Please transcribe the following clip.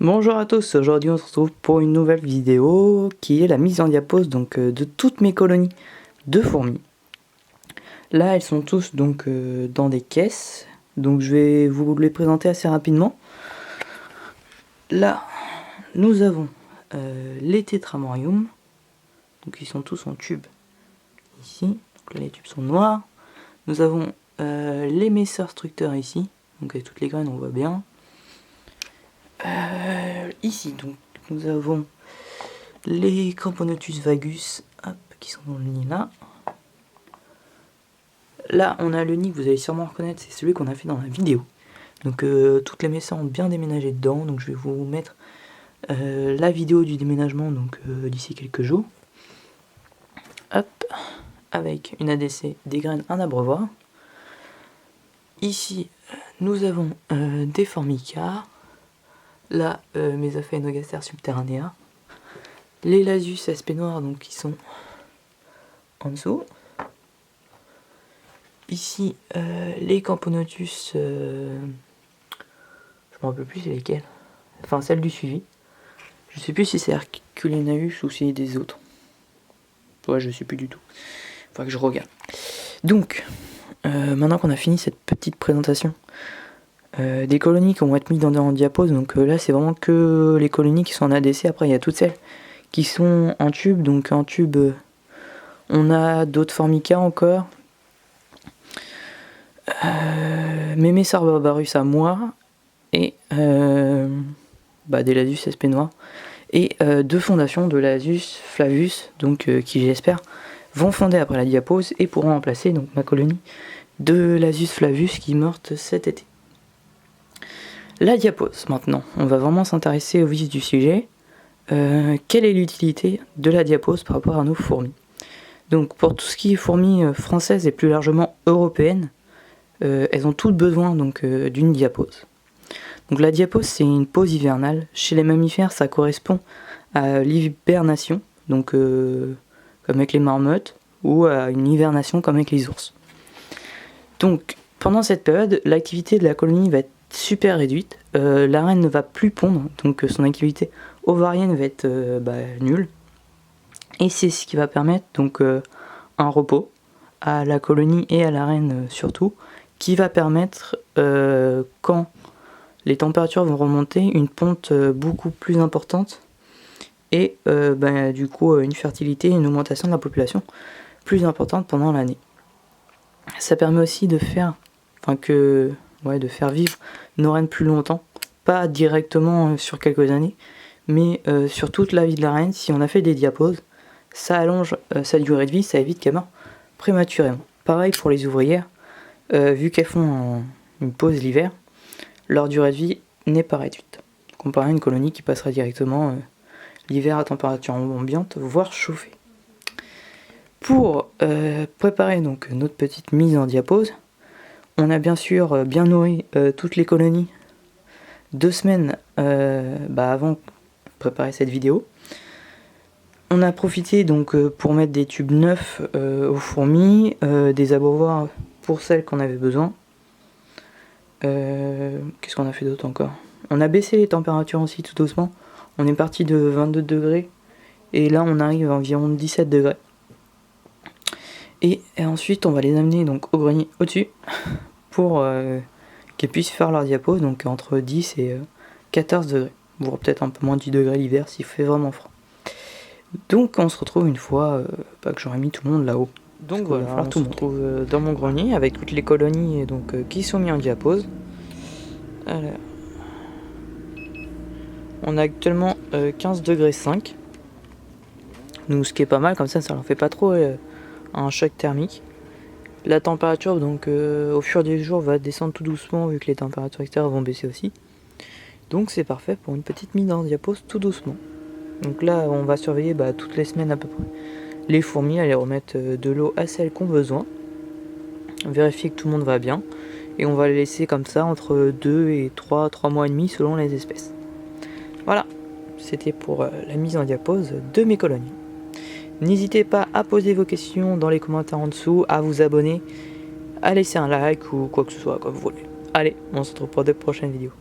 Bonjour à tous, aujourd'hui on se retrouve pour une nouvelle vidéo qui est la mise en diapose donc de toutes mes colonies de fourmis. Là elles sont tous donc dans des caisses, donc je vais vous les présenter assez rapidement. Là nous avons les Tetramorium, donc ils sont tous en tube ici, donc là les tubes sont noirs. Nous avons les Messerstructeurs ici, donc avec toutes les graines on voit bien. Ici donc nous avons les Camponotus vagus, hop, qui sont dans le nid là. Là on a le nid que vous allez sûrement reconnaître, c'est celui qu'on a fait dans la vidéo. Donc toutes les messas ont bien déménagé dedans, donc je vais vous mettre la vidéo du déménagement donc d'ici quelques jours. Hop, avec une ADC, des graines, un abreuvoir. Ici nous avons des Formica. Là, mes Aphaenogaster subterranea, les Lasus aspect noir, donc qui sont en dessous. Ici, les Camponotus, je me rappelle plus c'est lesquels. Enfin, celle du suivi. Je sais plus si c'est Herculenaeus ou si c'est des autres. Ouais, je sais plus du tout. Faudra que je regarde. Donc, maintenant qu'on a fini cette petite présentation des colonies qui vont être mises en diapose, donc là c'est vraiment que les colonies qui sont en ADC. Après il y a toutes celles qui sont en tube, donc en tube on a d'autres Formica encore, mes Messerbarbarus à moi, et des Lasus aspect noir, et deux fondations de Lasus flavus, donc qui j'espère vont fonder après la diapose et pourront remplacer donc ma colonie de Lasus flavus qui est morte cet été. La diapose, maintenant, on va vraiment s'intéresser au vif du sujet. Quelle est l'utilité de la diapose par rapport à nos fourmis? Donc pour tout ce qui est fourmis françaises et plus largement européennes, elles ont toutes besoin donc d'une diapose. Donc la diapose c'est une pause hivernale. Chez les mammifères ça correspond à l'hibernation, donc comme avec les marmottes, ou à une hivernation comme avec les ours. Donc pendant cette période, l'activité de la colonie va être super réduite, la reine ne va plus pondre, donc son activité ovarienne va être nulle, et c'est ce qui va permettre donc un repos à la colonie et à la reine surtout, qui va permettre quand les températures vont remonter une ponte beaucoup plus importante et du coup une fertilité et une augmentation de la population plus importante pendant l'année. Ça permet aussi de faire de faire vivre nos reines plus longtemps, pas directement sur quelques années, mais sur toute la vie de la reine. Si on a fait des diaposes, ça allonge sa durée de vie, ça évite qu'elle meure prématurément. Pareil pour les ouvrières, vu qu'elles font une pause l'hiver, leur durée de vie n'est pas réduite, comparé à une colonie qui passerait directement l'hiver à température ambiante, voire chauffée. Pour préparer donc notre petite mise en diapose, on a bien sûr bien nourri toutes les colonies 2 semaines avant de préparer cette vidéo. On a profité donc pour mettre des tubes neufs aux fourmis, des abreuvoirs pour celles qu'on avait besoin. Qu'est-ce qu'on a fait d'autre encore? On a baissé les températures aussi tout doucement. On est parti de 22 degrés et là on arrive à environ 17 degrés. Et ensuite on va les amener donc au grenier au-dessus pour qu'elles puissent faire leur diapose, donc entre 10 et 14 degrés, voire peut-être un peu moins de 10 degrés l'hiver s'il fait vraiment froid. Donc on se retrouve une fois que j'aurai mis tout le monde là-haut. Donc voilà, on se retrouve dans mon grenier avec toutes les colonies qui sont mises en diapose. Alors, on a actuellement 15 degrés 5. Donc ce qui est pas mal, comme ça leur fait pas trop un choc thermique. La température donc au fur des jours va descendre tout doucement vu que les températures extérieures vont baisser aussi. Donc c'est parfait pour une petite mise en diapose tout doucement. Donc là on va surveiller toutes les semaines à peu près les fourmis, aller remettre de l'eau à celles qui ont besoin, vérifier que tout le monde va bien, et on va les laisser comme ça entre 2 et 3 mois et demi selon les espèces. Voilà, c'était pour la mise en diapose de mes colonies. N'hésitez pas à poser vos questions dans les commentaires en dessous, à vous abonner, à laisser un like ou quoi que ce soit comme vous voulez. Allez, on se retrouve pour de prochaines vidéos.